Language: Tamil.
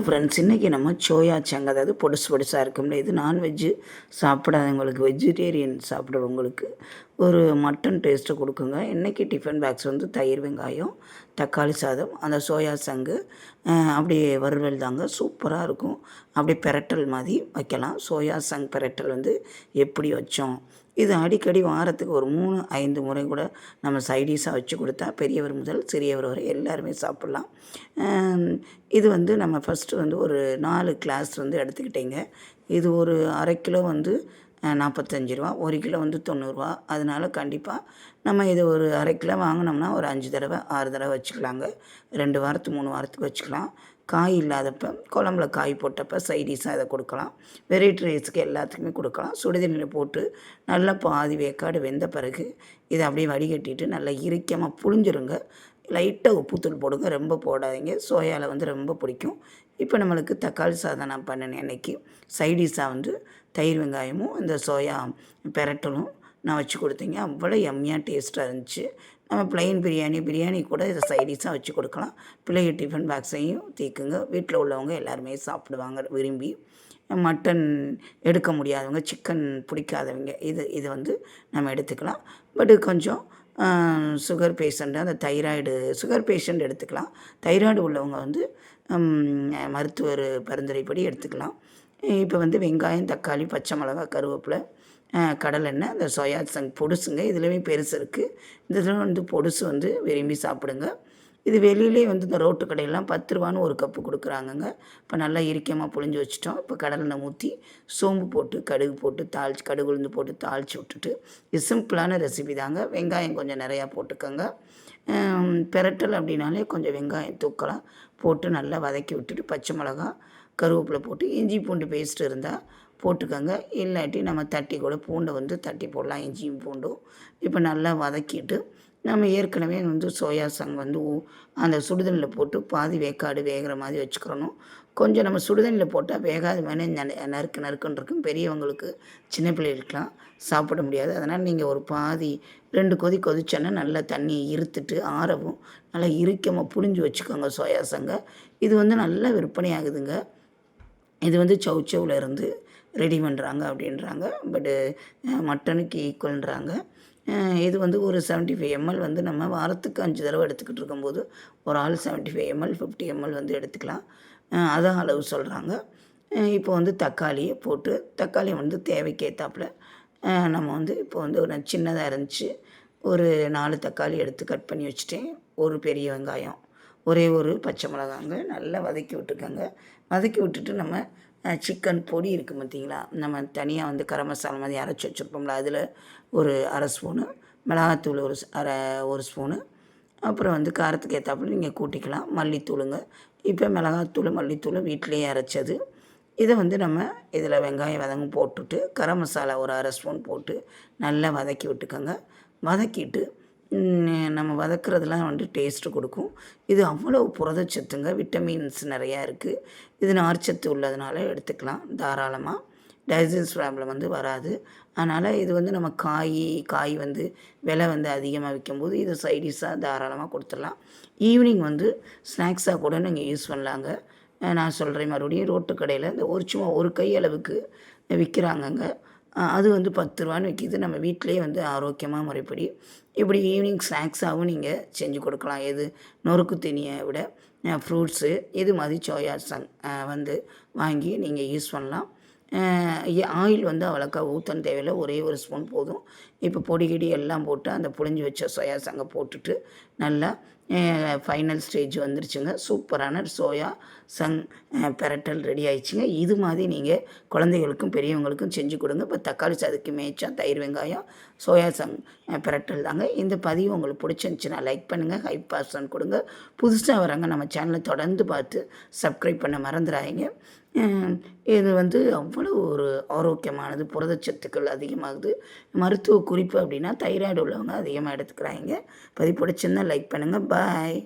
ஃப்ரெண்ட்ஸ், இன்றைக்கி நம்ம சோயா சங்க், அதாவது பொடுசு பொடுசாக இருக்கும்ல, இது நான்வெஜ்ஜு சாப்பிடாதவங்களுக்கு, வெஜிடேரியன் சாப்பிட்றவங்களுக்கு ஒரு மட்டன் டேஸ்ட்டை கொடுக்குங்க. இன்றைக்கி டிஃபன் பாக்ஸ் வந்து தயிர் வெங்காயம், தக்காளி சாதம், அந்த சோயா சங்கு அப்படியே வறுவல் தாங்க. சூப்பராக இருக்கும். அப்படியே பெரட்டல் மாதிரி வைக்கலாம். சோயா சங்க் பெரட்டல் வந்து எப்படி வச்சோம், இது அடிக்கடி வாரத்துக்கு ஒரு 3-5 முறை கூட நம்ம சைடிஷாக வச்சு கொடுத்தா பெரியவர் முதல் சிறியவர் வரை எல்லாருமே சாப்பிட்லாம். இது வந்து நம்ம ஃபஸ்ட்டு வந்து ஒரு 4 கிளாஸ் வந்து எடுத்துக்கிட்டேங்க. இது ஒரு அரை கிலோ வந்து 45 ரூபா, 1 கிலோ வந்து 90 ரூபா. அதனால கண்டிப்பாக நம்ம இது ஒரு அரை கிலோ வாங்கினோம்னா ஒரு 5 தடவை 6 தடவை வச்சுக்கலாங்க. 2 வாரத்துக்கு 3 வாரத்துக்கு வச்சுக்கலாம். காய் இல்லாதப்போ, குழம்புல காய் போட்டப்போ சைடிஷாக இதை கொடுக்கலாம். வெரைட்டி ரைஸுக்கு எல்லாத்துக்குமே கொடுக்கலாம். சுடுதண்ணியில் போட்டு நல்லா பாதி வேக்காடு வெந்த பிறகு இதை அப்படியே வடிகட்டிட்டு நல்லா இறுக்கமாக புழிஞ்சிருங்க. லைட்டாக உப்புத்தூள் போடுங்க, ரொம்ப போடாதீங்க. சோயாவில் வந்து ரொம்ப பிடிக்கும். இப்போ நம்மளுக்கு தக்காளி சாதம் நான் பண்ணினேன் அன்றைக்கி. சைடிஷாக வந்து தயிர் வெங்காயமும் இந்த சோயா பெரட்டலும் நான் வச்சு கொடுத்தீங்க. அவ்வளோ எம்மியாக டேஸ்ட்டாக இருந்துச்சு. நம்ம ப்ளைன் பிரியாணி கூட இதை சைடிஷாக வச்சு கொடுக்கலாம். பிள்ளைங்க டிஃபன் பாக்ஸையும் தீக்குங்க. வீட்டில் உள்ளவங்க எல்லாருமே சாப்பிடுவாங்க விரும்பி. மட்டன் எடுக்க முடியாதவங்க, சிக்கன் பிடிக்காதவங்க இது வந்து நம்ம எடுத்துக்கலாம். பட்டு கொஞ்சம் சுகர் பேஷண்ட்டு, அந்த சுகர் பேஷண்ட் எடுத்துக்கலாம். தைராய்டு உள்ளவங்க வந்து மருத்துவர் பரிந்துரைப்படி எடுத்துக்கலாம். இப்போ வந்து வெங்காயம், தக்காளி, பச்சை மிளகாய், கருவேப்பிலை, கடலெண்ணெய், அந்த சோயா சங்க் பொடுசுங்க. இதுலேயுமே பெருசு இருக்குது. இந்த இதில் வந்து பொடுசு வந்து விரும்பி சாப்பிடுங்க. இது வெளியிலே வந்து இந்த ரோட்டு கடையெல்லாம் 10 ரூபான்னு ஒரு கப்பு கொடுக்குறாங்கங்க. இப்போ நல்லா இறுக்கமாக புழிஞ்சு வச்சுட்டோம். இப்போ கடலெண்ணெய் ஊற்றி சோம்பு போட்டு கடுகு போட்டு கடுகு உளுந்து போட்டு தாளித்து விட்டுட்டு, இது சிம்பிளான ரெசிபி தாங்க. வெங்காயம் கொஞ்சம் நிறையா போட்டுக்கோங்க. பெரட்டல் அப்படின்னாலே கொஞ்சம் வெங்காயம் தூக்கலாம் போட்டு நல்லா வதக்கி விட்டுட்டு, பச்சை மிளகா, கருவேப்பிலை போட்டு இஞ்சி பூண்டு பேஸ்ட் இருந்தால் போட்டுக்கோங்க. இல்லாட்டி நம்ம தட்டி கூட பூண்டை வந்து தட்டி போடலாம், இஞ்சியும் பூண்டும். இப்போ நல்லா வதக்கிட்டு நம்ம ஏற்கனவே வந்து சோயா சங்க் வந்து அந்த சுடுதண்ணியில் போட்டு பாதி வேக்காடு வேகிற மாதிரி வச்சுக்கிறணும். கொஞ்சம் நம்ம சுடுதண்ணியில் போட்டால் வேகாத மாதிரி நறுக்குன்னு இருக்கும். பெரியவங்களுக்கு, சின்ன பிள்ளைகளுக்கெலாம் சாப்பிட முடியாது. அதனால் நீங்கள் ஒரு பாதி 2 கொதிச்சோன்னா நல்லா தண்ணியை இருத்துட்டு ஆறவும் நல்லா இறுக்கமாக புழிஞ்சு வச்சுக்கோங்க சோயா சங்கை. இது வந்து நல்லா விற்பனை ஆகுதுங்க. இது வந்து சவுச்சவில் இருந்து ரெடி பண்ணுறாங்க அப்படின்றாங்க. பட்டு மட்டனுக்கு ஈக்குவல்ன்றாங்க. இது வந்து ஒரு 75 ml வந்து நம்ம வாரத்துக்கு 5 தடவை எடுத்துக்கிட்டு இருக்கும்போது ஒரு ஆள் 75 ml 50 ml வந்து எடுத்துக்கலாம். அதான் அளவு சொல்கிறாங்க. இப்போ வந்து தக்காளியை போட்டு, தக்காளி வந்து தேவைக்கு ஏற்றாப்புல நம்ம வந்து இப்போ வந்து ஒரு சின்னதாக இருந்துச்சு, ஒரு 4 தக்காளி எடுத்து கட் பண்ணி வச்சுட்டேன். ஒரு பெரிய வெங்காயம், ஒரே ஒரு பச்சை மிளகாங்க. நல்லா வதக்கி விட்டுக்கோங்க. வதக்கி விட்டுட்டு நம்ம சிக்கன் பொடி இருக்குது பார்த்தீங்களா, நம்ம தனியாக வந்து கரம் மசாலா மாதிரி அரைச்சி வச்சுருப்போம்ல, அதில் ஒரு அரை ஸ்பூனு, மிளகாத்தூள் ஒரு ஸ்பூனு, அப்புறம் வந்து காரத்துக்கு ஏற்றாப்புல நீங்கள் கூட்டிக்கலாம். மல்லித்தூளுங்க. இப்போ மிளகாத்தூள், மல்லித்தூள் வீட்டிலேயே அரைச்சது. இதை வந்து நம்ம இதில் வெங்காயம் வதங்கும் போட்டுட்டு, கரம் மசாலா ஒரு அரை ஸ்பூன் போட்டு நல்லா வதக்கி விட்டுக்கோங்க. வதக்கிட்டு நம்ம வதக்குறதுலாம் வந்து டேஸ்ட்டு கொடுக்கும். இது அவ்வளோ புரதச்சத்துங்க. விட்டமின்ஸ் நிறையா இருக்குது. இது நார்ச்சத்து உள்ளதுனால எடுத்துக்கலாம் தாராளமாக. டைஜஸ்ட் ப்ராப்ளம் வந்து வராது. அதனால் இது வந்து நம்ம காய் வந்து விலை வந்து அதிகமாக விற்கும்போது இது சைடிஷாக தாராளமாக கொடுத்துடலாம். ஈவினிங் வந்து ஸ்நாக்ஸாக கூட நீங்கள் யூஸ் பண்ணலாங்க. நான் சொல்கிறேன் மறுபடியும், ரோட்டு கடையில் இந்த சும்மா ஒரு கை அளவுக்கு விற்கிறாங்கங்க. அது வந்து 10 ரூபான்னு விற்கிது. நம்ம வீட்டிலேயே வந்து ஆரோக்கியமாக முறைப்படி இப்படி ஈவினிங் ஸ்நாக்ஸாகவும் நீங்கள் செஞ்சு கொடுக்கலாம். எது நொறுக்கு தீனியை விட ஃப்ரூட்ஸு இது மாதிரி சோயா சங்க் வந்து வாங்கி நீங்கள் யூஸ் பண்ணலாம். ஆயில் வந்து அவ்வளோக்கா ஊற்றணும் தேவையில்லை, ஒரே ஒரு ஸ்பூன் போதும். இப்போ பொடி எல்லாம் போட்டு அந்த புழிஞ்சு வச்ச சோயா சங்கை போட்டுட்டு நல்லா ஃபைனல் ஸ்டேஜ் வந்துருச்சுங்க. சூப்பரான சோயா சங்க் பெரட்டல் ரெடி ஆயிடுச்சுங்க. இது மாதிரி நீங்கள் குழந்தைகளுக்கும் பெரியவங்களுக்கும் செஞ்சு கொடுங்க. இப்போ தக்காளி சாதத்துக்கு மேய்ச்சா தயிர் வெங்காயம் சோயா சங்க் பெரட்டல் தாங்க. இந்த பதிவு உங்களுக்கு பிடிச்சிருந்துச்சுன்னா லைக் பண்ணுங்கள், ஹைப் பர்சன் கொடுங்க. புதுசாக வராங்க நம்ம சேனலை தொடர்ந்து பார்த்து சப்ஸ்கிரைப் பண்ண மறந்துடாதீங்க. இது வந்து அவ்வளோ ஒரு ஆரோக்கியமானது, புரதச்சத்துக்கள் அதிகமாகுது. மருத்துவ குறிப்பு அப்படின்னா தைராய்டு உள்ளவங்க அதிகமாக எடுத்துக்கிறாங்க. பதிவு பிடிச்சிருந்தா லைக் பண்ணுங்கள். பாய்.